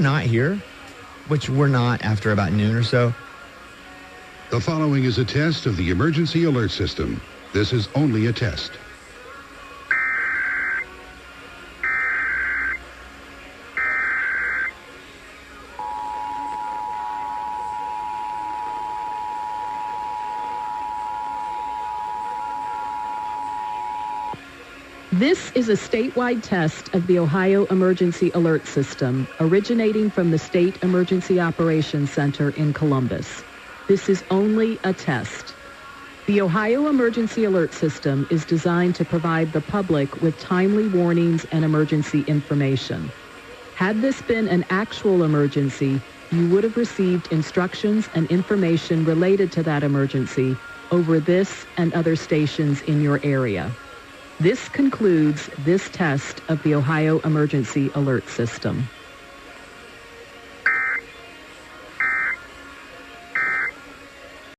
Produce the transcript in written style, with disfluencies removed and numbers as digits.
not here, which we're not after about noon or so. The following is a test of the emergency alert system. This is only a test. This is a statewide test of the Ohio Emergency Alert System, originating from the State Emergency Operations Center in Columbus. This is only a test. The Ohio Emergency Alert System is designed to provide the public with timely warnings and emergency information. Had this been an actual emergency, you would have received instructions and information related to that emergency over this and other stations in your area. This concludes this test of the Ohio Emergency Alert System.